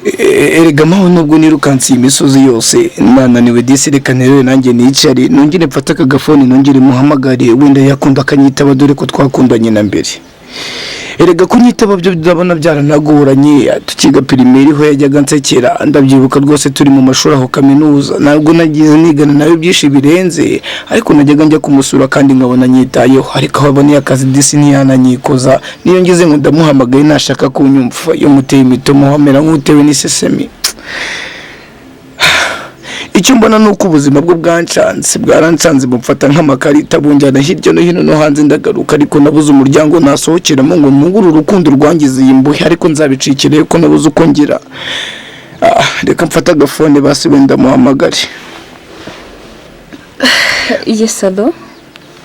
erega maho nubwo nirukansi imisozi yose nananiwe disi reka nterewe nanjye nicare nongere mfate akagafone nongere muhamagare wenda yakunda akanyitaba dore ko twakundanye na mbere. Erega kunyitaba byo ndabona byaranagoranye tukiga primaire ho yajyaga nsekera ndabyibuka rwose turi mu mashuri aho kaminuza ntabwo nagize nigana nawe byinshi birenze ariko najyaga njya kumusura kandi nkabona nyitayeho ariko abone akazi disi ntiyananyikoza niyo ngize ngo ndamuhamagaye nashaka kunyumva yo muteye imitomo hamera nk'utewe n'isesemi. Icyo mbona nuko ubuzima bwo bwarancanze bumfata nk'amakarita bunjyana hirya no hino no hanze ndagaruka ariko nabuze umuryango nasohokeramo ngo mpungure urukundo rwangize iyi mbuhe ariko nzabicikire ko nabuze uko ngira. Reka mfata agafone basi wenda muhamagare. Yesado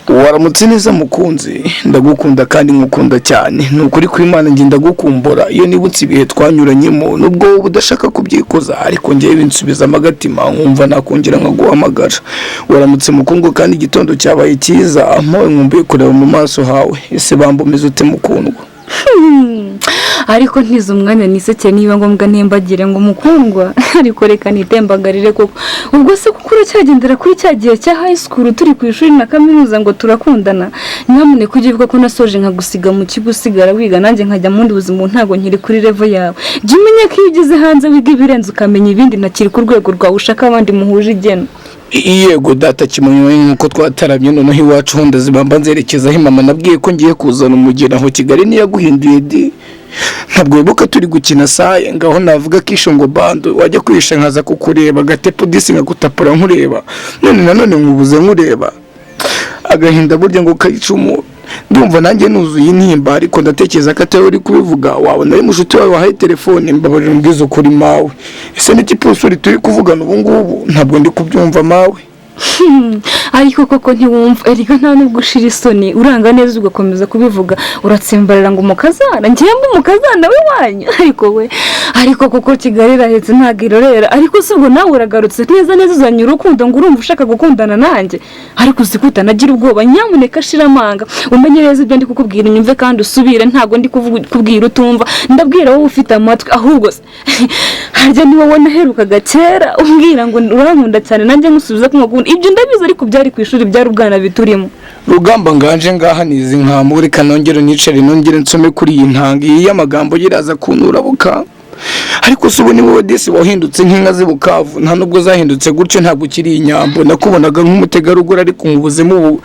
waramutse neza mukunzi ndagukunda kandi nkukunda cyane nukuri ko Imana ngi ndagukumbura iyo nibutse ibihe twanyuranyemo nubwo udashaka kubyikoza ariko ngiye binsubiza amagatima nkumva nakongera nkaguhamagara. Waramutse mukungu kandi igitondo cyabaye cyiza mpowe nkumbuye kureba mu maso hawe ese bambumeze ute mukundwa. ariko ntize umwanya niseke niba ngombwa ntembagire ngo mukundwa ariko reka nitembagarire koko ubwo se kuko uracyagendera kuri cya gihe cya high school turi ku ishuri na kaminuza ngo turakundana nyamuneka kugivuga ko nasoje nkagusiga mu kigo usigara wiga nanjye nkajya mu ndi buzima ntago nkiri kuri level yawe jya umenya ko iyo ugeze hanze wiga ibirenze ukamenya ibindi nakiri ku rwego rwawe ushaka abandi muhuje igeno. Yego data kimunywe nkuko twataramye noneho iwacu honda zibamba nzerekeza aho mama nabwiye ko ngiye kuzana umugeni aho Kigali niyaguhinduye di ntabwo wibuka turi gukina saye ngaho navuga kisho ngo bando wajya kwisha nkaza kukureba gatepo disi nkagutapura nkureba none nkubuze nkureba agahinda burya ngo kayicumu ndumva nanjye nuzuye intimba ariko ndatekereza ko atari uri kubivuga wabona ari mushuti wawe wahaye telefone mbabarira mbwiza ukuri mawe ese n'ikipusuri turi kuvugana ubu ngubu ntabwo ndi kubyumva mawe. ariko koko ntiwumva erega nta nubwo ushira isoni uranga neza ugakomeza kubivuga uratsimbarira ngo umukazana ngiye mba umukazana we wanyu ariko koko Kigali rahetse ntago irorera ariko se ubwo nawe uragarutse neza uzanye urukundo ngo urumva ushaka gukundana nanjye ariko uzikuta nagira ubwoba nyamuneka shira amanga umenye neza ibyo ndi kukubwira unyumve kandi usubire ntago ndi kubwira utumva ndabwira wowe ufite amatwi ahubwo harya ni wowe naherukaga kera umbwira ngo urankunda cyane nanjye nkusubiza ko nkukunda ibyo ndabizi ariko byari ku ishuri byari ubwana biturimo. Rugamba nganje ngaha nizi nkamuri kanongero nicare nongere nsome kuri iyi ntanga iyi amagambo yiraza kunura buka ariko subu ni wowe disi wahindutse nk'inka z'Ibukavu nta nubwo zahindutse gutyo ntabwo kiri inyambo nakubonaga nk'umutegarugori ariko nkubuzemo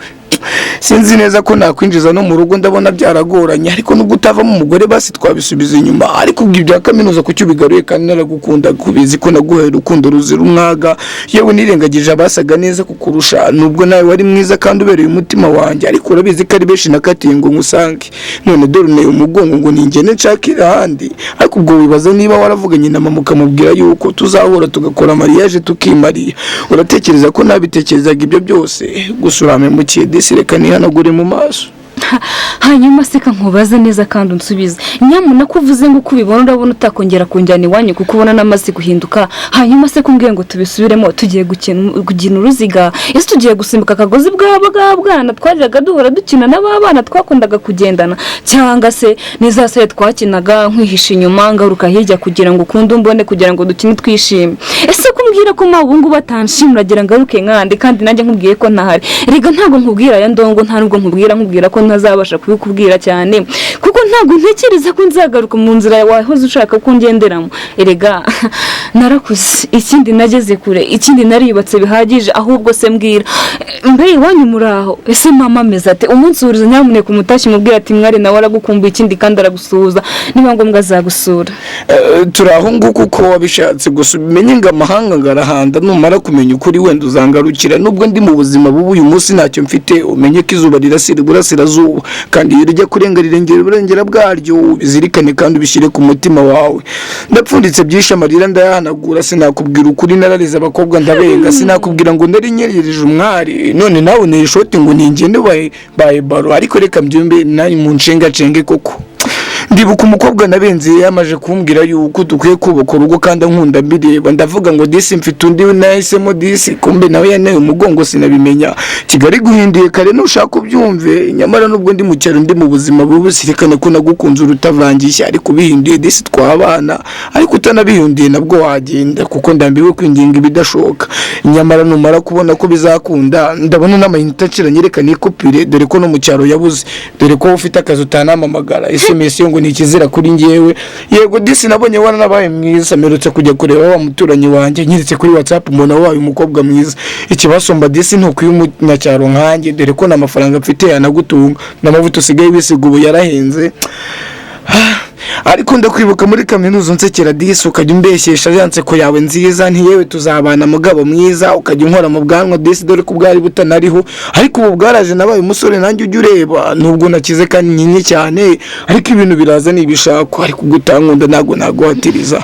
sinzi neza ko nakwinjiza no mu rugo ndabona byaragoranye ariko nubwo utavamo umugore basi twabisubiza inyuma ariko ubwo ibya kaminuza kucyo bigaruye kandi naragukunda kubizi ko naguhaye urukundo ruzira umwaga yewe nirengagije abasaga neza kukurusha nubwo nawe wari mwiza kandi ubereye umutima wanjye ariko urabizi ko ari benshi nakatiye ngo ngusange none dore ne umugongo ngo ningene nshakira handi ariko ubwo wibaza niba waravuganye na mama ukamubwira yuko tuzahura tugakora mariage tukimariya uratekereza ko nabitekerezaga ibyo byose gusurame mu kidisi reka nihanagure mu maso. hanyuma se nkubaza neza kandi unsubize nyamuna kuvuze ngo kubibona urabona utakongera kunjyana iwanyu kuko ubona namaze guhinduka hanyuma se kumbwiye ngo tubisubiremo tugiye gukina uruziga ese tugiye gusimbuka akagozi bw'abana twajyaga duhora dukina n'abana twakundaga kugendana cyangwa se nizaseye twakinaga nkwihisha inyuma ngaruka hirya kugira ngo ukunde umbone kugira ngo dukine twishime ese kumbwira ko mabu ngo batanshimuragira ngaruke nkandi kandi nanjye nkubwiye ko ntahari rega ntago nkubwira ya ndongo nta nubwo nkubwira ko ntazabasha kubikubwira cyane kuko ntago ntekereza ko nzagaruka mu nzira wahoze ushaka ko ngenderamo erega narakuze ikindi nageze kure ikindi nariyubatse bihagije ahubwo se mbwira mbe iwanyu muraho ese mama ameze ate umunsi uriza nyamuneka umutashyi mubwira ati mwari nawe aragukumbuye ikindi kandi aragusuhuza niba ngombwa azagusura. Turaho nguko uko wabishatse gusa umenye ngo amahanga ngarahanda numara kumenya ukuri wenda uzangarukira nubwo ndi mu buzima bubu uyu munsi ntacyo mfite umenye ko izuba rirasira burasirazuba kandi iyo rijya kurenga rirengera bwaryo bizirikane kandi ubishyire ku mutima wawe ndapfunditse byinshi amarira ndayahanagura sinakubwira ukuri narariza abakobwa ndabenga sinakubwira ngo nari nyerereje umwari none nawe nishoti ngo ningende baye baro ariko reka mbyumbe nani mu ncengacenge koko ndibuka umukobwa nabenze yamaje kumbwira yuko dukwiye kubaka urugo kandi nkunda mbireba, ndavuga ngo disi mfite undi nahisemo disi, kumbe nawe yanaye umugongo sinabimenya. Kigali guhinduye kare nushaka ubyumve, nyamara nubwo ndi mu cyaro ndi mu buzima bubi, sirikana ko nagukunze urutavangisha, ariko bihinduye disi twabana, ariko utanabihundiye nabwo wagenda kuko ndambiwe kwinginga ibidashoka. Nyamara numara kubona ko bizakunda, ndabona n'amayinite acira nyereka nikopire, dore ko no mu cyaro yabuze, dore ko ufite akazi utanamamagara, SMS yo ngo ni ikizira kuri njyewe. Yego disi nabonye waranabaye mwiza, mperutse kujya kureba wa muturanyi wanjye, nyiretse kuri WhatsApp mbona wabaye umukobwa mwiza. Ikibasomba disi ntuko y'umunyacyaro nkanjye, dore ko n'amafaranga mfite yanagutunga, n'amavuta usigaye wisiga ubu yarahenze. Ariko ndakwibuka muri kaminuza nsekera disi ukajya umbeshyesha ya nseko yawe nziza, ntiyewe tuzabana mugabo mwiza, ukajya unkora mu bwanwa disi, dore ko bwari butanariho, ariko ubu bwaraje nabaye umusore nanjye ujya ureba, nubwo nakize kandi nyinyi cyane, ariko ibintu biraza nibishakwa, ariko gutankunda ntago naguhatiriza.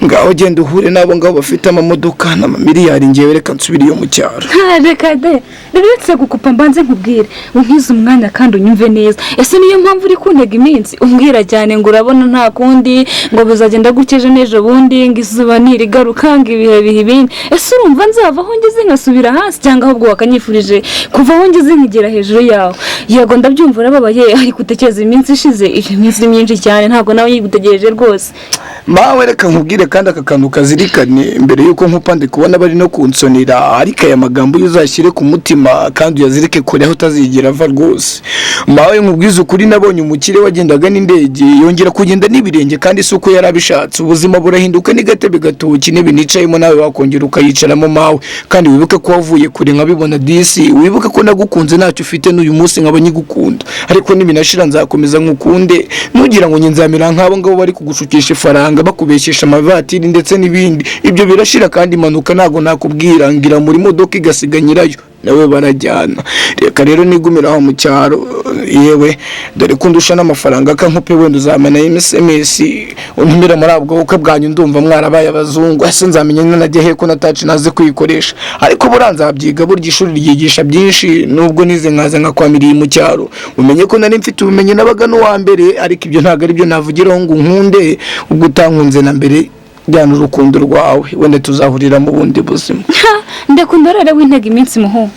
Ngaho genda uhure nabo ngabo bafite amamodoka n'amamiliyari, ngewe reka nsubire iyo mu cyaro. Reka de retse gukupa mbanze nkubwire, unkize umwanya kandi unyumve neza. Ese niyo mpamvu uri kuntega iminsi umbwira cyane ngo urabona nta kundi, ngo bizagenda gukeje nejo bundi, ngo izuba nirigaruka, ngo ibihe bihe ibindi. Ese urumva nzava aho ngeze nkasubira hasi, cyangwa ahubwo wakanyifurije kuva aho ngeze nkigera hejuru yawe? Yego ndabyumva urababaye, ariko utekereza iminsi ishize, iyo minsi myinshi cyane ntabwo nawe yigutegereje rwose. Mawe reka nkubwire kandi aka kantu kazirikane mbere yuko nkupa ndi kubona bari no kunsonera, ariko aya magambo uzashyire ku mutima kandi uyazirike kure aho utazigera ava rwose. Mawe nkubwize ukuri, nabonye umukire wagendaga n'indege yongera kugenda n'ibirenge, kandi si uko yarabishatse. Ubuzima burahinduka n'agatebe gatoki n'ibinicayemo nawe wakongera ukayicaramo mawe, kandi wibuke ko wavuye kure nkabibona disi, wibuke ko nagukunze ntacyo ufite n'uyu munsi nkaba nyigukunda, ariko nibinashira nzakomeza nkukunde. Nugira ngo nyinzamira nk'abo ngabo bari kugushukisha ifaranga, bakubeshyesha amavatiri ndetse n'ibindi, ibyo birashira kandi impanuka ntago nakubwira, ngira muri modoka igasiga nyirayo nawe barajyana. Reka rero nigumira aho mu cyaro, yewe dore ko ndusha n'amafaranga kankupe, wenda uzamena SMS untumira muri abwo bukwe bwanyu, ndumva mwarabaye abazungu. Ese nzamenya nanajye he ko nataci naze kuyikoresha, ariko buranzabyiga, burya ishuri ryigisha byinshi, nubwo nize nkaza nkakwamiriye mu cyaro. Umenye ko nari mfite ubumenyi nabaga n'uwa mbere, ariko ibyo ntago ari byo navugiraho ngo nkunde, ubwo utankunze na mbere jyana urukundo rwawe, wenda tuzahurira mu bundi buzima. Ndakunda rero w'intega iminsi muho.